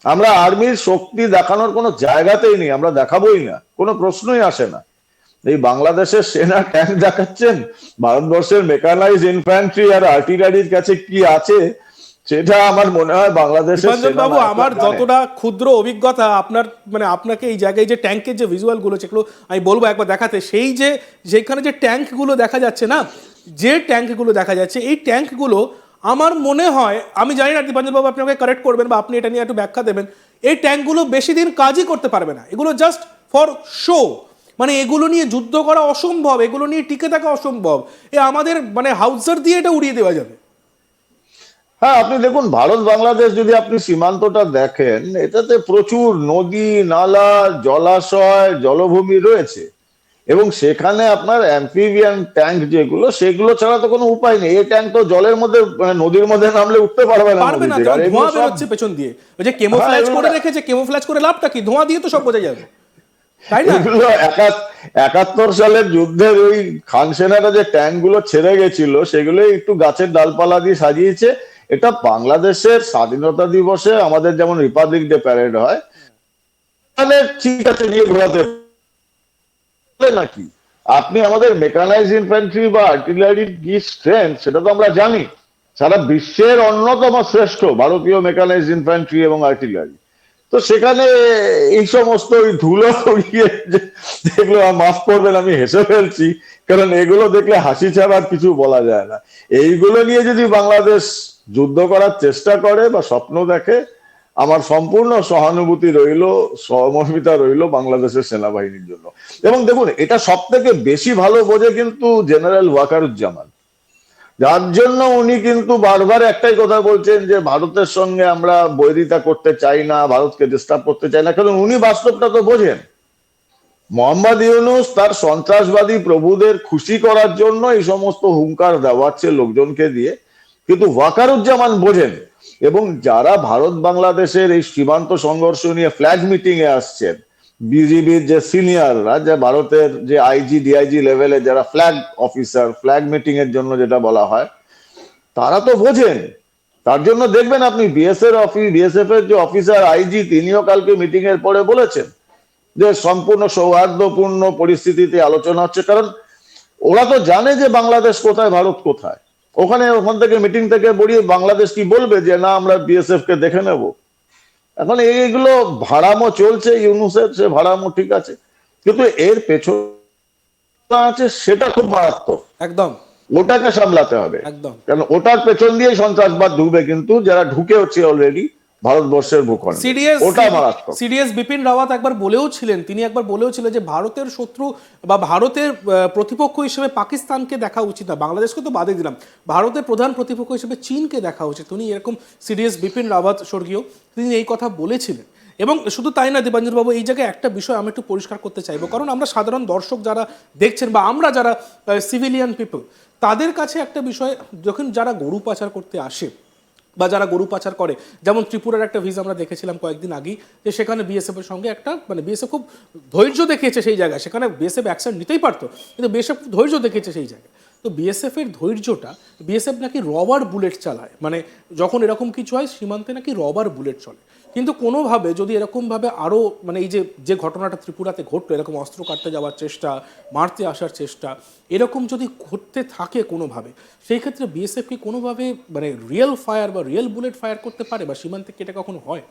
আমরা আর্মির শক্তি দেখানোর কোনো জায়গাতেই নেই, আমরা দেখাবোই না, কোনো প্রশ্নই আসে না। এই বাংলাদেশের সেনা ট্যাঙ্ক দেখাচ্ছেন, ভারতবর্ষের মেকানাইজ ইনফ্যান্ট্রি আর আর্টিলারির কাছে কি আছে সেটা আমার মনে হয় বাংলাদেশের দীপাঞ্জন সেনা বাবু, নায়করা আমার জানে। যতটা ক্ষুদ্র অভিজ্ঞতা আপনার, মানে আপনাকে এই জায়গায় যে ট্যাঙ্কের যে ভিজুয়ালগুলো, যেগুলো আমি বলবো একবার দেখাতে, সেই যে যেখানে যে ট্যাঙ্কগুলো দেখা যাচ্ছে না, যে ট্যাঙ্কগুলো দেখা যাচ্ছে, এই ট্যাঙ্কগুলো আমার মনে হয়, আমি জানি না দীপাঞ্জন বাবু আপনি আমাকে কারেক্ট করবেন বা আপনি এটা নিয়ে একটু ব্যাখ্যা দেবেন, এই ট্যাঙ্কগুলো বেশি দিন কাজই করতে পারবে না, এগুলো জাস্ট ফর শো। মানে এগুলো নিয়ে যুদ্ধ করা অসম্ভব, এগুলো নিয়ে টিকে থাকা অসম্ভব, এ আমাদের মানে হাউজার দিয়ে এটা উড়িয়ে দেওয়া যাবে। হ্যাঁ, আপনি দেখুন ভারত বাংলাদেশ যদি আপনি সীমান্তটা দেখেন, এটাতে প্রচুর নদী নালা জলাশয় জলভূমি রয়েছে, এবং সেখানে আপনার অ্যাম্ফিবিয়ান ট্যাঙ্ক যেগুলো, সেগুলো ছাড়া তো কোনো উপায় নেই। এই ট্যাঙ্ক তো জলের মধ্যে, মানে নদীর মধ্যে নামলে উঠতে পারবে না পারবে নদী না, থেকে, কারণ আর এগুলো ধোঁয়া সব। বেরোচ্ছে পেছন দিয়ে। ওই যে হ্যাঁ, কেমোফ্ল্যাজ এগুলো করে রেখেছে, কেমোফ্ল্যাজ করে লাভটা কি? ধোঁয়া দিয়ে তো সব বোঝা যাবে, তাই না? এগুলো 71 সালের যুদ্ধের ওই খান সেনারা যে ট্যাঙ্ক গুলো ছেড়ে গেছিল, সেগুলো একটু গাছের ডালপালা দিয়ে সাজিয়েছে। এটা বাংলাদেশের স্বাধীনতা দিবসে আমাদের যেমন রিপাবলিক ডে প্যারেড হয়, তাহলে ঠিক আছে নিয়ে ঘোরাতে পারলে নাকি? আপনি আমাদের মেকানাইজ ইনফ্যান্ট্রি বা আর্টিলারির কি স্ট্রেংথ সেটা তো আমরা জানি। সারা বিশ্বের অন্যতম শ্রেষ্ঠ ভারতীয় মেকানাইজ ইনফ্যান্ট্রি এবং আর্টিলারি। তো সেখানে এই সমস্ত ওই ধুলো উড়িয়ে যেগুলো, মাফ করবেন আমি হেসে ফেলছি, কারণ এগুলো দেখলে হাসি ছাড়া আর কিছু বলা যায় না। এইগুলো নিয়ে যদি বাংলাদেশ যুদ্ধ করার চেষ্টা করে বা স্বপ্ন দেখে, আমার সম্পূর্ণ সহানুভূতি রইল, সহমর্মিতা রইল বাংলাদেশের সেনাবাহিনীর জন্য। এবং দেখুন, এটা সব থেকে বেশি ভালো বোঝে কিন্তু জেনারেল ওয়াকারুজ্জামান, যার জন্য উনি কিন্তু বারবার একটাই কথা বলছেন যে ভারতের সঙ্গে আমরা বৈরিতা করতে চাই না, ভারতকে ডিস্টার্ব করতে চাই না, কারণ উনি বাস্তবটা তো বোঝেন। মোহাম্মদ ইউনূস তার সন্ত্রাসবাদী প্রভুদের খুশি করার জন্য এই সমস্ত হুঙ্কার দেওয়াচ্ছে লোকজনকে দিয়ে, কিন্তু ওয়াকারুজ্জামান বোঝেন। এবং যারা ভারত বাংলাদেশের এই সীমান্ত সংঘর্ষ নিয়ে ফ্ল্যাগ মিটিং এ আসছেন, বিজিবির যে সিনিয়ররা, যে ভারতের যে আইজি ডিআইজি লেভেলে যারা ফ্ল্যাগ অফিসার, ফ্ল্যাগ মিটিং এর জন্য যেটা বলা হয়, তারা তো বোঝেন। তার জন্য দেখবেন আপনি বিএসএফ এর যে অফিসার আইজি, তিনিও কালকে মিটিং এর পরে বলেছেন যে সম্পূর্ণ সৌহার্দ্যপূর্ণ পরিস্থিতিতে আলোচনা হচ্ছে, কারণ ওরা তো জানে যে বাংলাদেশ কোথায়, ভারত কোথায়। ওখান থেকে মিটিং থেকে বেরিয়ে বাংলাদেশ কি বলবে যে না আমরা বিএসএফ কে দেখে নেব? এখন এইগুলো ভাড়ামো চলছে ইউনূসের, সে ভাড়ামো ঠিক আছে, কিন্তু এর পেছনে আছে সেটা খুব মারাত্মক। একদম, ওটাকে সামলাতে হবে, একদম। কারণ ওটার পেছন দিয়ে সন্ত্রাসবাদ ঢুকবে, কিন্তু যারা ঢুকে হচ্ছে অলরেডি ভারতবর্ষের ভূখণ্ডে, সিডিএস ওটা মারাত্মক। সিডিএস বিপিন রাওয়াত একবার বলেও ছিলেন, তিনি একবার বলেও ছিলেন যে ভারতের শত্রু বা ভারতের প্রতিপক্ষ হিসেবে পাকিস্তানকে দেখা উচিত না, বাংলাদেশকে তো বাদে দিলাম, ভারতের প্রধান প্রতিপক্ষ হিসেবে চীনকে দেখা উচিত। উনি এরকম, সিডিএস বিপিন রাওয়াত স্বর্গীয়, তিনি এই কথা বলেছিলেন। এবং শুধু তাই না দীপাঞ্জন বাবু, এই জায়গায় একটা বিষয় আমি একটু পরিষ্কার করতে চাইবো, কারণ আমরা সাধারণ দর্শক যারা দেখছেন বা আমরা যারা সিভিলিয়ান পিপল, তাদের কাছে একটা বিষয়, যখন যারা গরু পাচার করতে আসে বা যারা গরু পাচার করে, যেমন ত্রিপুরার একটা ভিজ আমরা দেখেছিলাম কয়েকদিন আগেই, যে সেখানে বিএসএফ এর সঙ্গে একটা, মানে বিএসএফ খুব ধৈর্য দেখিয়েছে সেই জায়গায়, সেখানে বিএসএফ অ্যাকশন নিতেই পারতো, কিন্তু বিএসএফ ধৈর্য দেখিয়েছে সেই জায়গায়। তো বিএসএফ এর ধৈর্যটা, বিএসএফ নাকি রবার বুলেট চালায়, মানে যখন এরকম কিছু হয় সীমান্তে নাকি রবার বুলেট চলে, কিন্তু কোনোভাবে যদি এরকমভাবে আরও, মানে এই যে যে ঘটনাটা ত্রিপুরাতে ঘটলো, এরকম অস্ত্র কাটতে যাওয়ার চেষ্টা, মারতে আসার চেষ্টা, এরকম যদি ঘটতে থাকে কোনোভাবে, সেই ক্ষেত্রে বিএসএফ কি কোনোভাবে মানে রিয়েল ফায়ার বা রিয়েল বুলেট ফায়ার করতে পারে, বা সীমান্তে কি এটা কখনো হয়?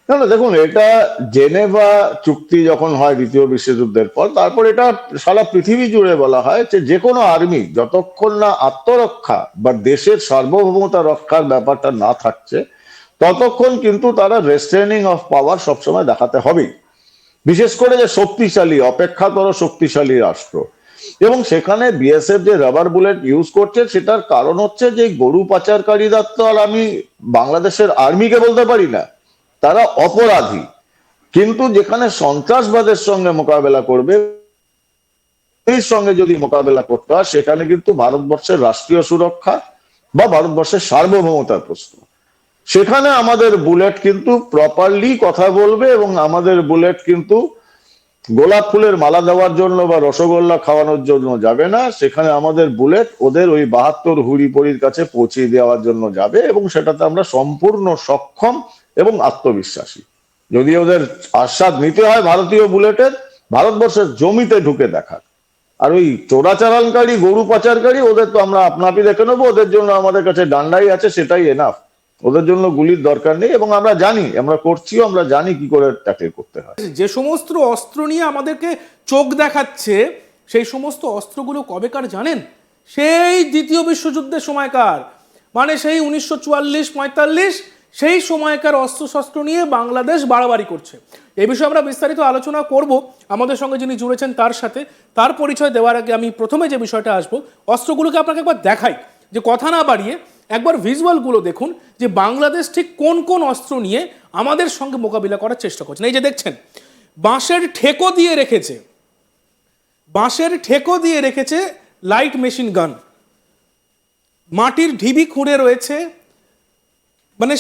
না না, দেখুন, এটা জেনেভা চুক্তি যখন হয় দ্বিতীয় বিশ্বযুদ্ধের পর, তারপর এটা সারা পৃথিবী জুড়ে বলা হয় যে যে কোনো আর্মি যতক্ষণ না আত্মরক্ষা বা দেশের সার্বভৌমতা রক্ষার ব্যাপারটা না থাকছে, ততক্ষণ কিন্তু তারা রেস্ট্রেনিং অফ পাওয়ার সবসময় দেখাতে হবেই, বিশেষ করে যে শক্তিশালী, অপেক্ষাতর শক্তিশালী রাষ্ট্র। এবং সেখানে বিএসএফ যে রাবার বুলেট ইউজ করছে, সেটার কারণ হচ্ছে যে গরু পাচারকারীরা তো আর আমি বাংলাদেশের আর্মিকে বলতে পারি না, তারা অপরাধী। কিন্তু যেখানে সন্ত্রাসবাদের সঙ্গে মোকাবেলা করবে, এর সঙ্গে যদি মোকাবেলা করতে হয়, সেখানে কিন্তু ভারতবর্ষের রাষ্ট্রীয় সুরক্ষা বা ভারতবর্ষের সার্বভৌমতার প্রশ্ন। সেখানে আমাদের বুলেট কিন্তু প্রপারলি কথা বলবে, এবং আমাদের বুলেট কিন্তু গোলাপ ফুলের মালা দেওয়ার জন্য বা রসগোল্লা খাওয়ানোর জন্য যাবে না। সেখানে আমাদের বুলেট ওদের ওই 72 হুড়ি পড়ির কাছে পৌঁছে দেওয়ার জন্য যাবে, এবং সেটাতে আমরা সম্পূর্ণ সক্ষম এবং আত্মবিশ্বাসী। যদি ওদের আস্বাদ নিতে হয় ভারতীয় বুলেটের, ভারতবর্ষের জমিতে ঢুকে দেখাক। আর ওই চোরাচালানকারী, গরু পাচারকারী, ওদের তো আমরা আপনাপি দেখে নেবো, ওদের জন্য আমাদের কাছে ডান্ডাই আছে, সেটাই এনাফ। ওদের জন্য গুলির দরকার নেই, এবং আমরা জানি, আমরা করছিও, আমরা জানি কি করে ট্যাকেল করতে হয়। যে সমস্ত অস্ত্র নিয়ে আমাদেরকে চোখ দেখাচ্ছে, সেই সমস্ত অস্ত্রগুলো কবেকার জানেন? সেই দ্বিতীয় বিশ্বযুদ্ধের সময়কার, মানে সেই 1944-45 সেই সময়কার অস্ত্রশস্ত্র নিয়ে বাংলাদেশ বাড়াবাড়ি করছে। এই বিষয়ে আমরা বিস্তারিত আলোচনা করব আমাদের সঙ্গে যিনি জুড়েছেন তার সাথে। তার পরিচয় দেওয়ার আগে আমি প্রথমে যে বিষয়টা আসবো, অস্ত্রগুলোকে আপনাকে একবার দেখাই, যে কথা না বাড়িয়ে একবার ভিজুয়ালগুলো দেখুন যে বাংলাদেশ ঠিক কোন কোন অস্ত্র নিয়ে আমাদের সঙ্গে মোকাবিলা করার চেষ্টা করছেন। এই যে দেখছেন, বাঁশের ঠেকো দিয়ে রেখেছে, বাঁশের ঠেকো দিয়ে রেখেছে লাইট মেশিন গান, মাটির ঢিবি খুঁড়ে রয়েছে, মানে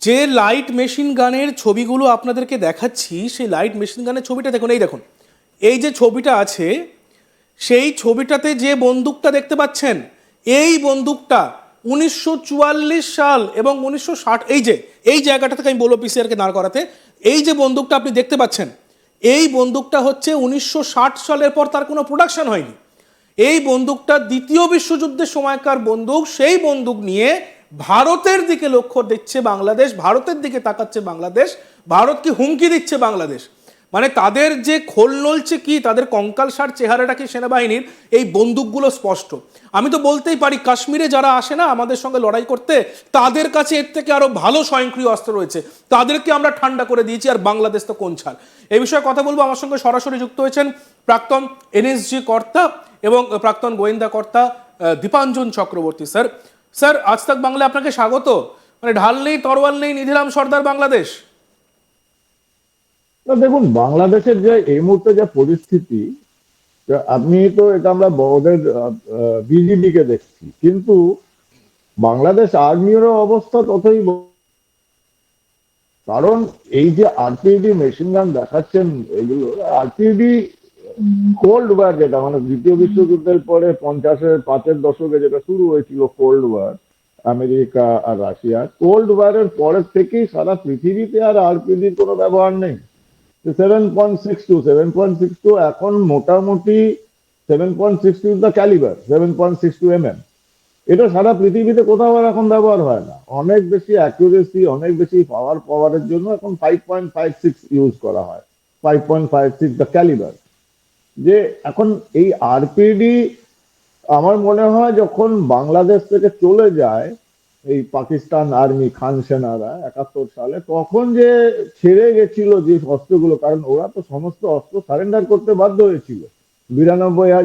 যে লাইট মেশিন গানের ছবিগুলো আপনাদেরকে দেখাচ্ছি, সেই লাইট মেশিন গানের ছবিটা দেখুন। এই দেখুন, এই যে ছবিটা আছে, সেই ছবিটাতে যে বন্দুকটা দেখতে পাচ্ছেন, এই বন্দুকটা 1944 সাল এবং 1960, এই জায়গাটা থেকে আমি বলবো পিসিআরকে দাঁড় করাতে, এই যে বন্দুকটা আপনি দেখতে পাচ্ছেন, এই বন্দুকটা হচ্ছে 1960 সালের পর তার কোনো প্রোডাকশন হয়নি। এই বন্দুকটা দ্বিতীয় বিশ্বযুদ্ধের সময়কার বন্দুক। সেই বন্দুক নিয়ে ভারতের দিকে লক্ষ্য দিচ্ছে বাংলাদেশ, ভারতের দিকে তাকাচ্ছে বাংলাদেশ, ভারতকে হুমকি দিচ্ছে বাংলাদেশ। মানে তাদের যে খোল নলছে কি, তাদের কঙ্কালসার চেহারাটা কি সেনাবাহিনীর, এই বন্দুকগুলো স্পষ্ট। আমি তো বলতেই পারি, কাশ্মীরে যারা আসে না আমাদের সঙ্গে লড়াই করতে, তাদের কাছে এর থেকে আরো ভালো স্বয়ংক্রিয় অস্ত্র রয়েছে, তাদেরকে আমরা ঠান্ডা করে দিয়েছি, আর বাংলাদেশ তো কোন ছাড়। এই বিষয়ে কথা বলবো। আমার সঙ্গে সরাসরি যুক্ত হয়েছেন প্রাক্তন এনএসজি কর্তা এবং প্রাক্তন গোয়েন্দা কর্তা দীপাঞ্জন চক্রবর্তী। স্যার, স্যার আজ তাক বাংলা আপনাকে স্বাগত। মানে ঢাল নেই, তরোয়াল নেই, নিধিরাম সর্দার বাংলাদেশ। না, দেখুন, বাংলাদেশের যে এই মুহূর্তে যে পরিস্থিতি, আপনি তো এটা আমরা ওদের বিজিবি কে দেখছি, কিন্তু বাংলাদেশ আর্মিরও অবস্থা ততই কারণ এই যে আরপিডি মেশিন গান দেখাচ্ছেন, এগুলো আরপিডি কোল্ড ওয়ার, যেটা মানে দ্বিতীয় বিশ্বযুদ্ধের পরে 50-এর দশকে যেটা শুরু হয়েছিল কোল্ড ওয়ার, আমেরিকা আর রাশিয়া, কোল্ড ওয়ারের পরের থেকেই সারা পৃথিবীতে আর আরপিডির কোনো ব্যবহার নেই। 7.62 এখন মোটামুটি 7.62 দ্য ক্যালিবার, 7.62 এটা সারা পৃথিবীতে কোথাও আর এখন ব্যবহার হয় না। অনেক বেশি অ্যাকুরেসি, অনেক বেশি পাওয়ারের জন্য এখন 5.56 ইউজ করা হয়, 5.56 দ্য ক্যালিবার। যে এখন এই আরপিডি আমার মনে হয় যখন বাংলাদেশ থেকে চলে যায় এই পাকিস্তান আর্মি, খান সেনারা 71 সালে, তখন যে ছেড়ে গেছিল যে অস্ত্রগুলো, কারণ ওরা তো সমস্ত অস্ত্র সারেন্ডার করতে বাধ্য হয়েছিল। 92,000